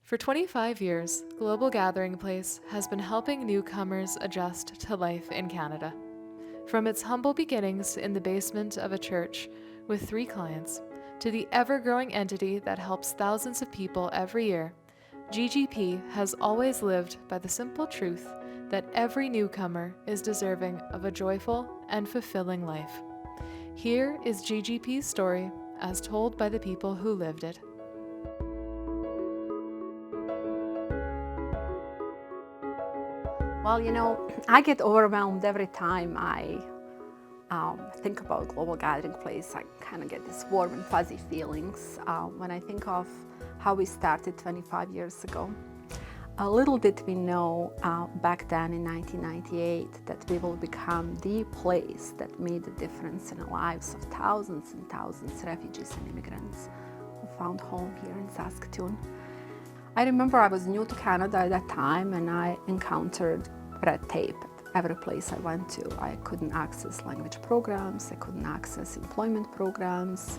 For 25 years, Global Gathering Place has been helping newcomers adjust to life in Canada. From its humble beginnings in the basement of a church with 3 clients, to the ever-growing entity that helps thousands of people every year, GGP has always lived by the simple truth that every newcomer is deserving of a joyful and fulfilling life. Here is GGP's story as told by the people who lived it. Well, I get overwhelmed every time I think about Global Gathering Place. I kind of get these warm and fuzzy feelings when I think of how we started 25 years ago. A little did we know back then in 1998 that we will become the place that made a difference in the lives of thousands and thousands of refugees and immigrants who found home here in Saskatoon. I remember I was new to Canada at that time, and I encountered red tape at every place I went to. I couldn't access language programs, I couldn't access employment programs.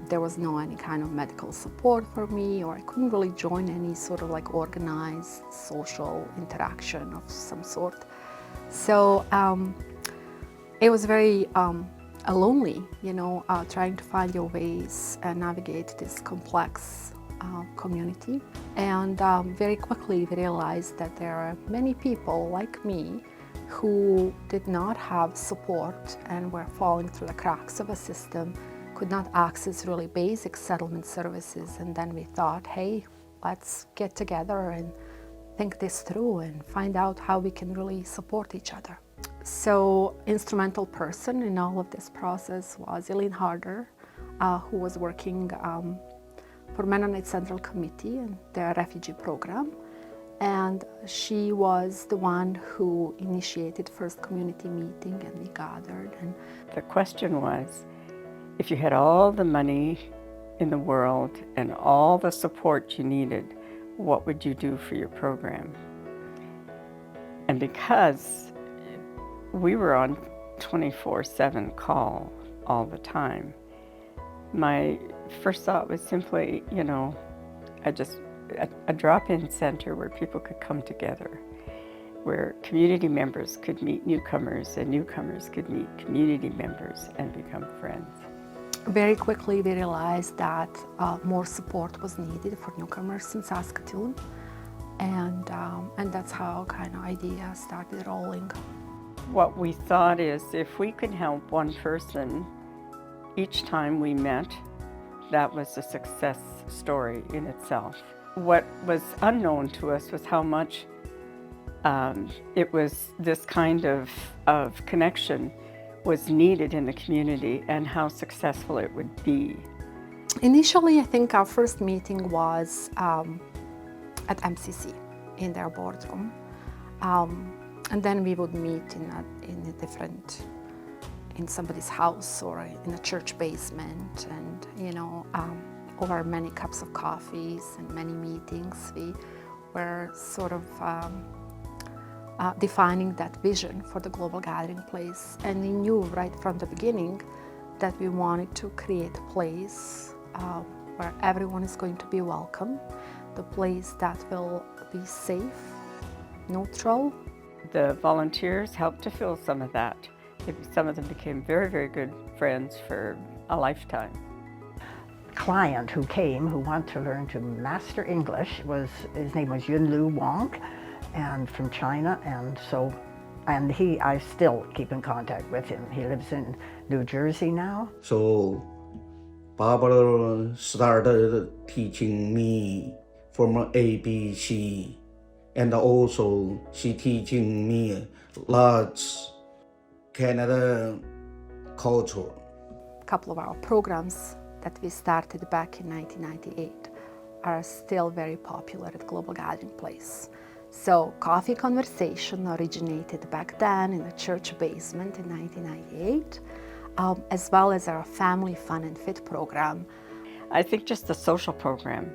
There was no any kind of medical support for me, or I couldn't really join any sort of like organized social interaction of some sort. So it was very lonely, trying to find your ways and navigate this complex community. And very quickly we realized that there are many people like me who did not have support and were falling through the cracks of a system, could not access really basic settlement services. And then we thought, hey, let's get together and think this through and find out how we can really support each other. So instrumental person in all of this process was Eileen Harder, who was working for Mennonite Central Committee and their refugee program. And she was the one who initiated first community meeting, and we gathered. And the question was, if you had all the money in the world and all the support you needed, what would you do for your program? And because we were on 24/7 call all the time, my first thought was simply, a drop-in center where people could come together, where community members could meet newcomers and newcomers could meet community members and become friends. Very quickly we realized that more support was needed for newcomers in Saskatoon, and that's how kind of idea started rolling. What we thought is, if we could help one person each time we met, that was a success story in itself. What was unknown to us was how much it was this kind of connection was needed in the community and how successful it would be. Initially, I think our first meeting was at MCC in their boardroom, and then we would meet in somebody's house or in a church basement, and over many cups of coffees and many meetings, we were sort of defining that vision for the Global Gathering Place. And we knew right from the beginning that we wanted to create a place where everyone is going to be welcome, the place that will be safe, neutral. The volunteers helped to fill some of that. Some of them became very, very good friends for a lifetime. Client who came, who wanted to learn to master English, his name was Yunlu Wang, and from China, and I still keep in contact with him. He lives in New Jersey now. So Barbara started teaching me from ABC, and also she teaching me lots Canada culture. A couple of our programs that we started back in 1998 are still very popular at Global Gathering Place. So Coffee Conversation originated back then in a church basement in 1998, as well as our Family Fun and Fit program. I think just the social program,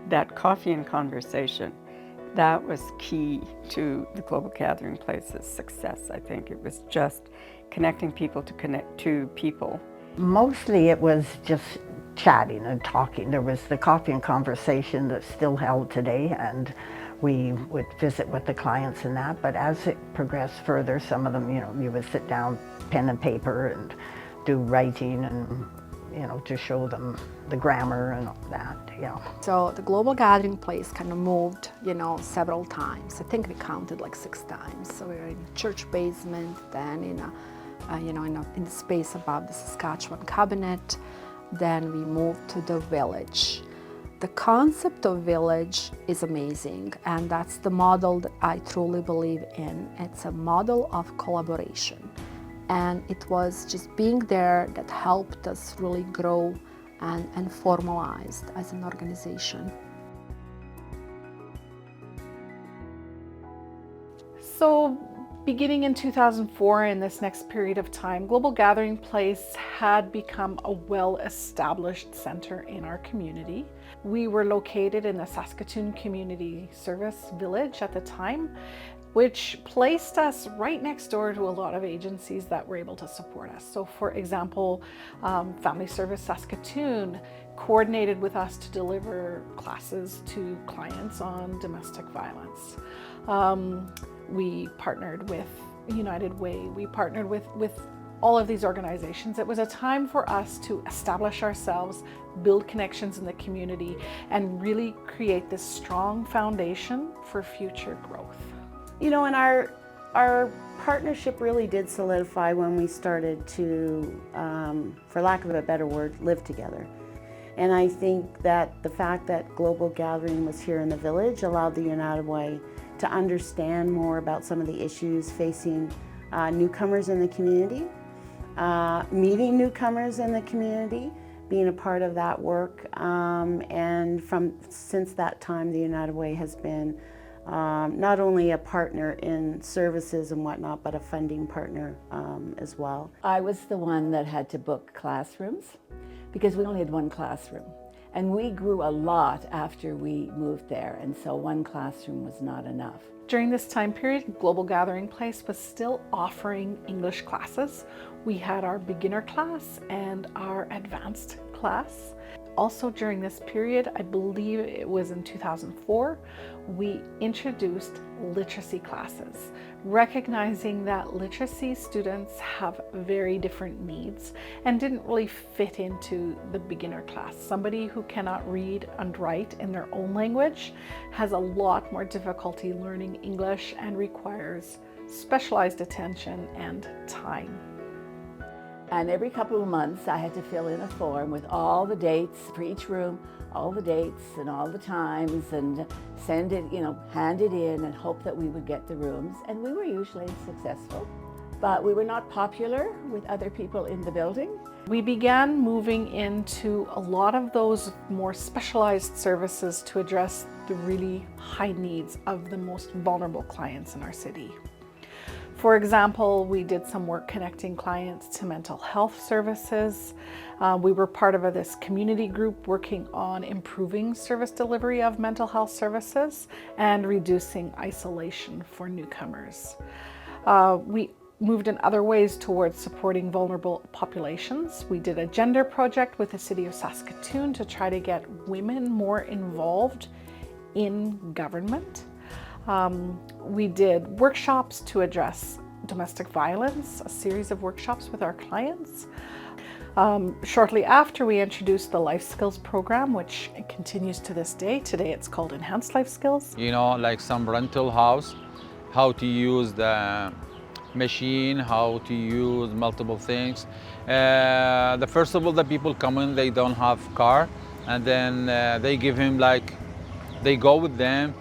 that Coffee and Conversation, that was key to the Global Gathering Place's success. I think it was just connecting people to connect to people. Mostly it was just chatting and talking. There was the coffee and conversation that's still held today, and we would visit with the clients and that. But as it progressed further, some of them, you would sit down, pen and paper, and do writing and, to show them the grammar and all that, So the Global Gathering Place kind of moved, several times. I think we counted like 6 times. So we were in a church basement, then in in the space above the Saskatchewan Cabinet. Then we moved to the village. The concept of village is amazing, and that's the model that I truly believe in. It's a model of collaboration. And it was just being there that helped us really grow and formalized as an organization. So beginning in 2004, in this next period of time, Global Gathering Place had become a well-established center in our community. We were located in the Saskatoon Community Service Village at the time, which placed us right next door to a lot of agencies that were able to support us. So for example, Family Service Saskatoon coordinated with us to deliver classes to clients on domestic violence. We partnered with United Way, we partnered with all of these organizations. It was a time for us to establish ourselves, build connections in the community, and really create this strong foundation for future growth. And our partnership really did solidify when we started to, for lack of a better word, live together. And I think that the fact that Global Gathering was here in the village allowed the United Way to understand more about some of the issues facing newcomers in the community, meeting newcomers in the community, being a part of that work. And since that time, the United Way has been not only a partner in services and whatnot, but a funding partner as well. I was the one that had to book classrooms because we only had one classroom. And we grew a lot after we moved there, and so one classroom was not enough. During this time period, Global Gathering Place was still offering English classes. We had our beginner class and our advanced class. Also during this period, I believe it was in 2004, we introduced literacy classes, recognizing that literacy students have very different needs and didn't really fit into the beginner class. Somebody who cannot read and write in their own language has a lot more difficulty learning English and requires specialized attention and time. And every couple of months I had to fill in a form with all the dates for each room, all the dates and all the times, and send it, hand it in and hope that we would get the rooms. And we were usually successful, but we were not popular with other people in the building. We began moving into a lot of those more specialized services to address the really high needs of the most vulnerable clients in our city. For example, we did some work connecting clients to mental health services. We were part of this community group working on improving service delivery of mental health services and reducing isolation for newcomers. We moved in other ways towards supporting vulnerable populations. We did a gender project with the City of Saskatoon to try to get women more involved in government. We did workshops to address domestic violence, a series of workshops with our clients. Shortly after, we introduced the Life Skills program, which continues to this day. Today it's called Enhanced Life Skills. Like some rental house, how to use the machine, how to use multiple things. First of all, the people come in, they don't have car, and then they give him they go with them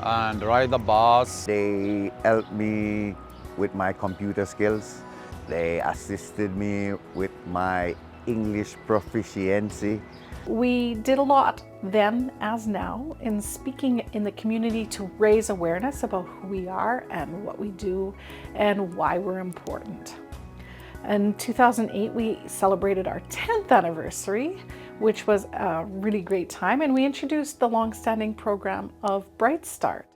and ride the bus. They helped me with my computer skills. They assisted me with my English proficiency. We did a lot then as now in speaking in the community to raise awareness about who we are and what we do and why we're important. In 2008, we celebrated our 10th anniversary, which was a really great time, and we introduced the long-standing program of Bright Start.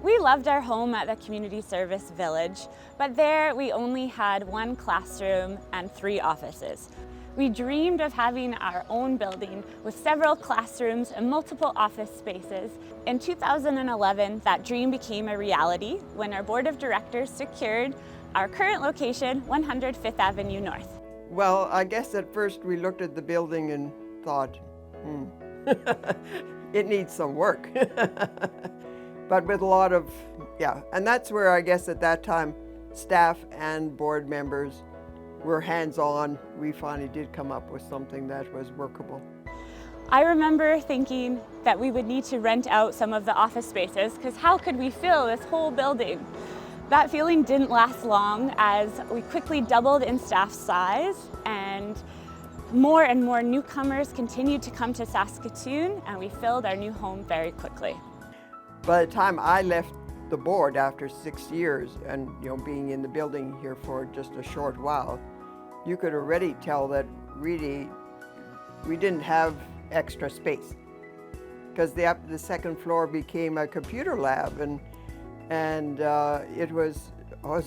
We loved our home at the Community Service Village, but there we only had 1 classroom and 3 offices. We dreamed of having our own building with several classrooms and multiple office spaces. In 2011, that dream became a reality when our board of directors secured our current location, 100 Fifth Avenue North. Well, I guess at first we looked at the building and thought, it needs some work. But with a lot of, and that's where I guess at that time, staff and board members were hands-on. We finally did come up with something that was workable. I remember thinking that we would need to rent out some of the office spaces because how could we fill this whole building? That feeling didn't last long as we quickly doubled in staff size and more newcomers continued to come to Saskatoon and we filled our new home very quickly. By the time I left the board after 6 years and being in the building here for just a short while, you could already tell that really we didn't have extra space because the second floor became a computer lab and it was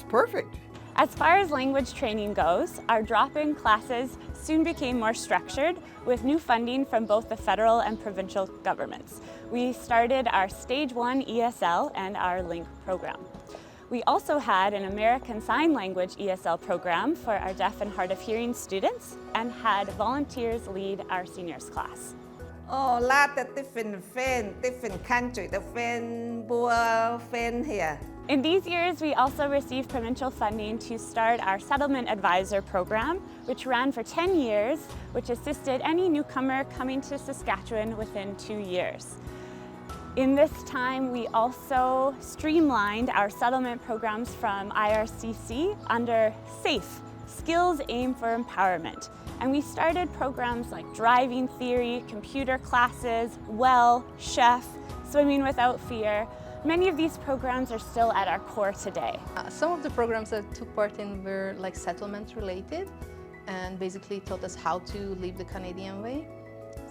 perfect. As far as language training goes, our drop-in classes soon became more structured with new funding from both the federal and provincial governments. We started our Stage 1 ESL and our LINK program. We also had an American Sign Language ESL program for our deaf and hard of hearing students and had volunteers lead our seniors class. Oh, lot of different country, different here. In these years, we also received provincial funding to start our Settlement Advisor program, which ran for 10 years, which assisted any newcomer coming to Saskatchewan within 2 years. In this time, we also streamlined our settlement programs from IRCC under SAFE, Skills Aim for Empowerment. And we started programs like driving theory, computer classes, well, chef, swimming without fear. Many of these programs are still at our core today. Some of the programs that took part in were like settlement related and basically taught us how to live the Canadian way.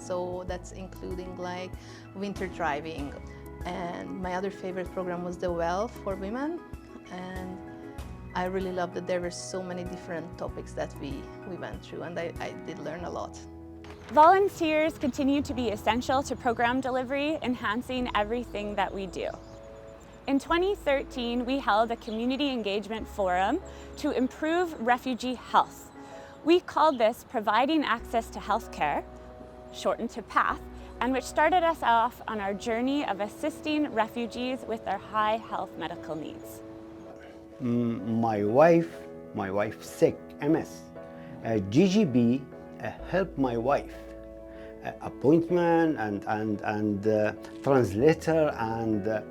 So that's including like winter driving. And my other favorite program was the Well for Women. And I really loved that there were so many different topics that we went through and I did learn a lot. Volunteers continue to be essential to program delivery, enhancing everything that we do. In 2013, we held a community engagement forum to improve refugee health. We called this Providing Access to Healthcare, shortened to PATH, and which started us off on our journey of assisting refugees with their high health medical needs. My wife sick, MS. GGB helped my wife. Appointment and translator and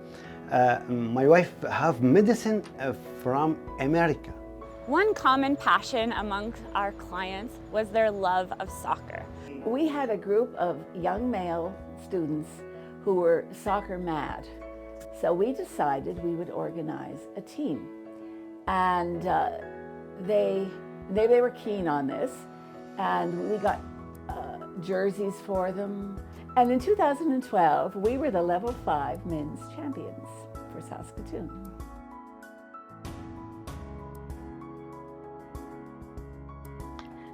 my wife have medicine from America. One common passion amongst our clients was their love of soccer. We had a group of young male students who were soccer mad. So we decided we would organize a team. And they were keen on this. And we got jerseys for them. And in 2012, we were the Level 5 men's champions for Saskatoon. –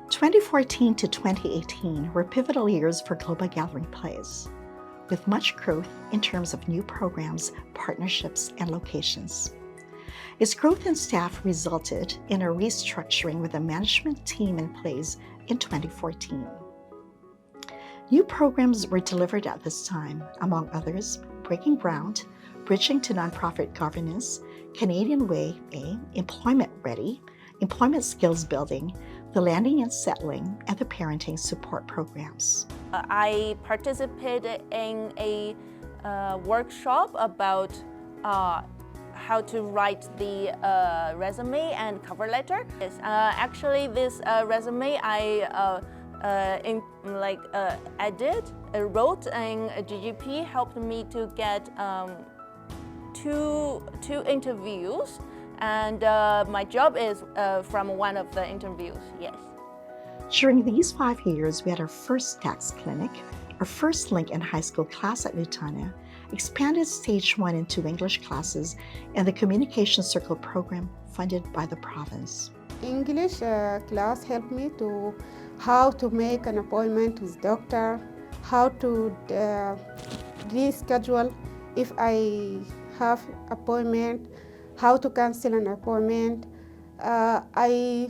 2014 to 2018 were pivotal years for Global Gathering Place, with much growth in terms of new programs, partnerships, and locations. Its growth in staff resulted in a restructuring with a management team in place in 2014. New programs were delivered at this time, among others, Breaking Ground, Bridging to Nonprofit Governance, Canadian Way A, Employment Ready, Employment Skills Building, the Landing and Settling, and the Parenting Support Programs. I participated in a workshop about how to write the resume and cover letter. Actually, this resume I wrote and GGP helped me to get two interviews, and my job is from one of the interviews, yes. During these 5 years, we had our first tax clinic, our first LINK and high school class at Lutana, expanded Stage 1 and 2 English classes, and the Communication Circle program funded by the province. English class helped me to how to make an appointment with doctor, how to reschedule if I have appointment, how to cancel an appointment. I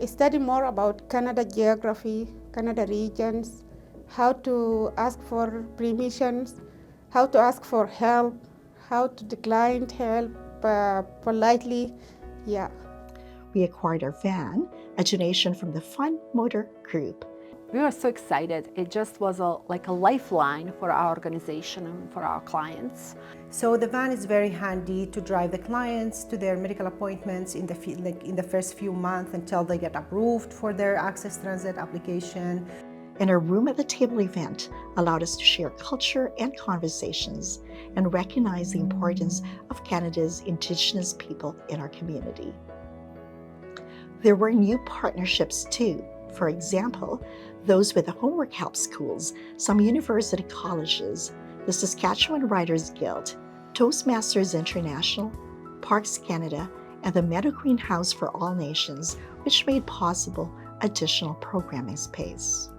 study more about Canada geography, Canada regions, how to ask for permissions, how to ask for help, how to decline help politely. Yeah. We acquired our van, a donation from the Fun Motor Group. We were so excited. It just was like a lifeline for our organization and for our clients. So the van is very handy to drive the clients to their medical appointments in the first few months until they get approved for their Access Transit application. And our Room at the Table event allowed us to share culture and conversations and recognize the importance of Canada's Indigenous people in our community. There were new partnerships too. For example, those with the Homework Help Schools, some university colleges, the Saskatchewan Writers Guild, Toastmasters International, Parks Canada, and the Meadow Greenhouse for All Nations, which made possible additional programming space.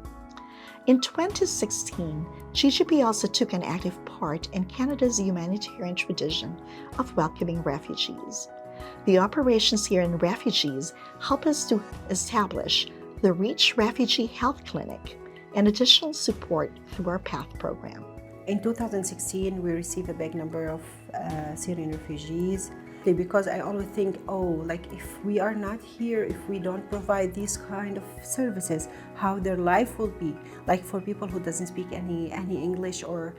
In 2016, GGP also took an active part in Canada's humanitarian tradition of welcoming refugees. The operations here in refugees help us to establish the Reach Refugee Health Clinic and additional support through our PATH program. In 2016, we received a big number of Syrian refugees because I always think, if we are not here, if we don't provide these kind of services, how their life will be. Like for people who doesn't speak any English or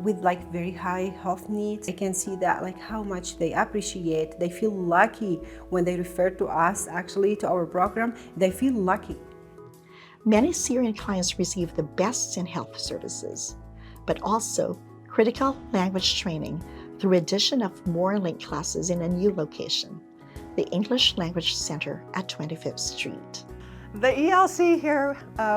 with very high health needs, I can see that how much they appreciate. They feel lucky when they refer to us, actually, to our program. They feel lucky. Many Syrian clients receive the best in health services, but also critical language training through addition of more link classes in a new location, the English Language Center at 25th Street. The ELC here,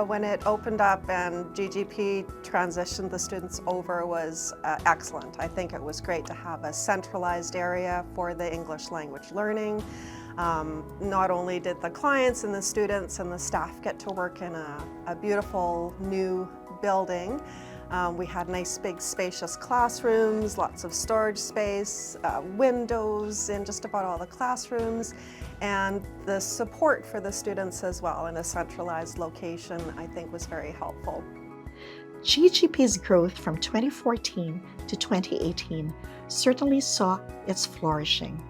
when it opened up and GGP transitioned the students over, was excellent. I think it was great to have a centralized area for the English language learning. Not only did the clients and the students and the staff get to work in a beautiful new building, we had nice big spacious classrooms, lots of storage space, windows in just about all the classrooms, and the support for the students as well in a centralized location I think was very helpful. GGP's growth from 2014 to 2018 certainly saw its flourishing,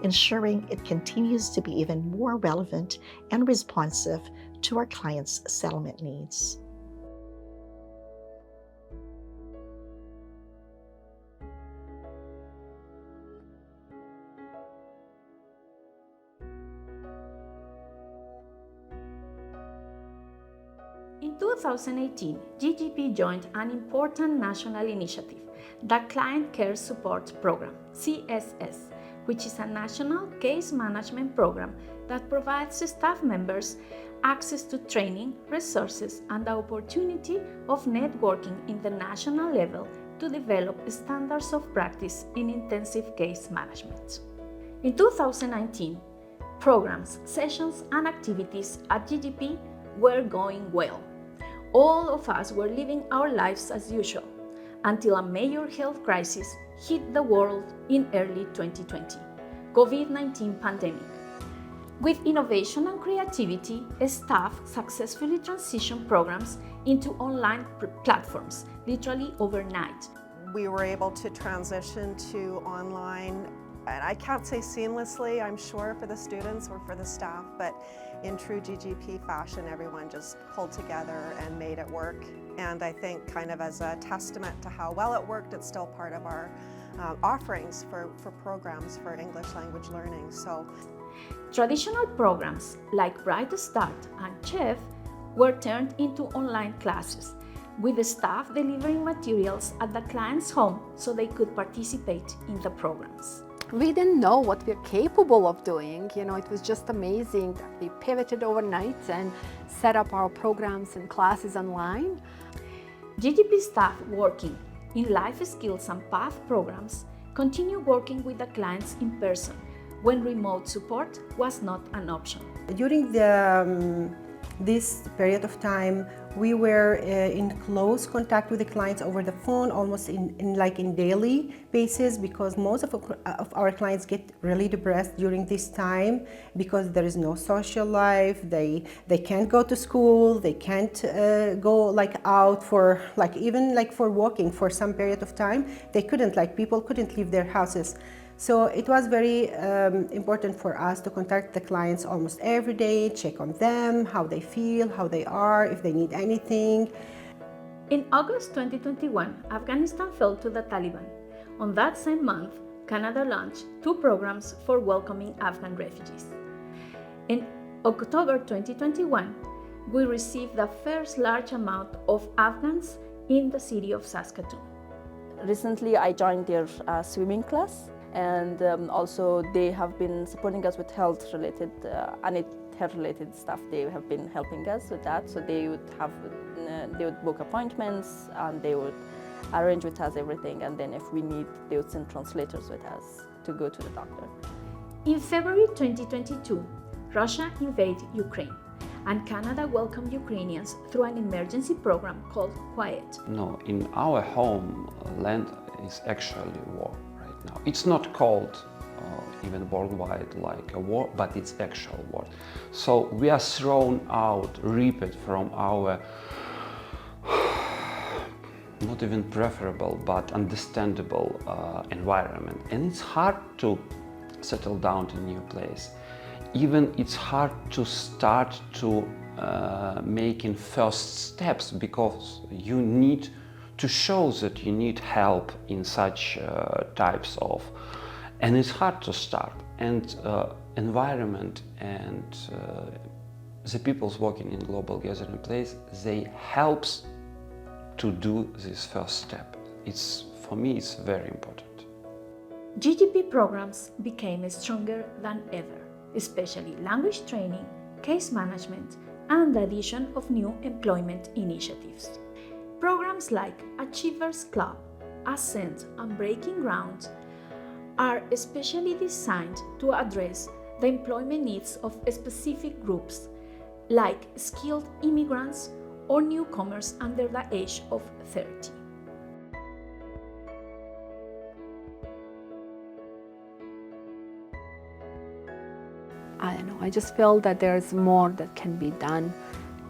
ensuring it continues to be even more relevant and responsive to our clients' settlement needs. In 2018, GGP joined an important national initiative, the Client Care Support Program, CSS, which is a national case management program that provides staff members access to training, resources, and the opportunity of networking in the national level to develop standards of practice in intensive case management. In 2019, programs, sessions, and activities at GGP were going well. All of us were living our lives as usual until a major health crisis hit the world in early 2020, COVID-19 pandemic. With innovation and creativity, staff successfully transitioned programs into online platforms, literally overnight. We were able to transition to online, and I can't say seamlessly, I'm sure, for the students or for the staff, but in true GGP fashion, everyone just pulled together and made it work. And I think kind of as a testament to how well it worked, it's still part of our offerings for programs for English language learning. So, traditional programs like Bright Start and Chef were turned into online classes, with the staff delivering materials at the client's home so they could participate in the programs. We didn't know what we're capable of doing. It was just amazing that we pivoted overnight and set up our programs and classes online. GGP staff working in life skills and path programs, continue working with the clients in person when remote support was not an option. During this period of time, we were in close contact with the clients over the phone, almost in daily basis, because most of our clients get really depressed during this time because there is no social life. They can't go to school. They can't go out for even for walking for some period of time. They couldn't, people couldn't leave their houses. So it was very important for us to contact the clients almost every day, check on them, how they feel, how they are, if they need anything. In August 2021, Afghanistan fell to the Taliban. On that same month, Canada launched 2 programs for welcoming Afghan refugees. In October 2021, we received the first large amount of Afghans in the city of Saskatoon. Recently, I joined their swimming class, and also they have been supporting us with health-related stuff. They have been helping us with that. So they would book appointments, and they would arrange with us everything. And then if we need, they would send translators with us to go to the doctor. In February 2022, Russia invaded Ukraine, and Canada welcomed Ukrainians through an emergency program called Quiet. No, in our homeland is actually war right now. It's not called even worldwide like a war, but it's actual war. So we are thrown out, ripped from our not even preferable but understandable environment, and it's hard to settle down to a new place. Even it's hard to start to making first steps, because you need to show that you need help in such types of, and it's hard to start. And environment and the people's working in Global Gathering Place, they helps to do this first step. For me, it's very important. GGP programs became stronger than ever, especially language training, case management, and the addition of new employment initiatives. Programs like Achievers Club, Ascent, and Breaking Ground are especially designed to address the employment needs of specific groups, like skilled immigrants or newcomers under the age of 30. I don't know, I just feel that there's more that can be done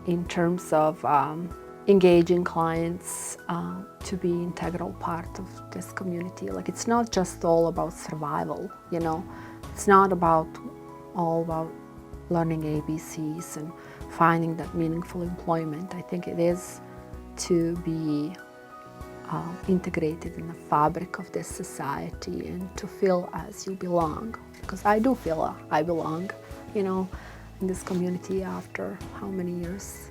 in terms of engaging clients to be an integral part of this community. Like, it's not just all about survival, you know? It's not all about learning ABCs and finding that meaningful employment. I think it is to be integrated in the fabric of this society and to feel as you belong. Because I do feel I belong, you know, in this community after how many years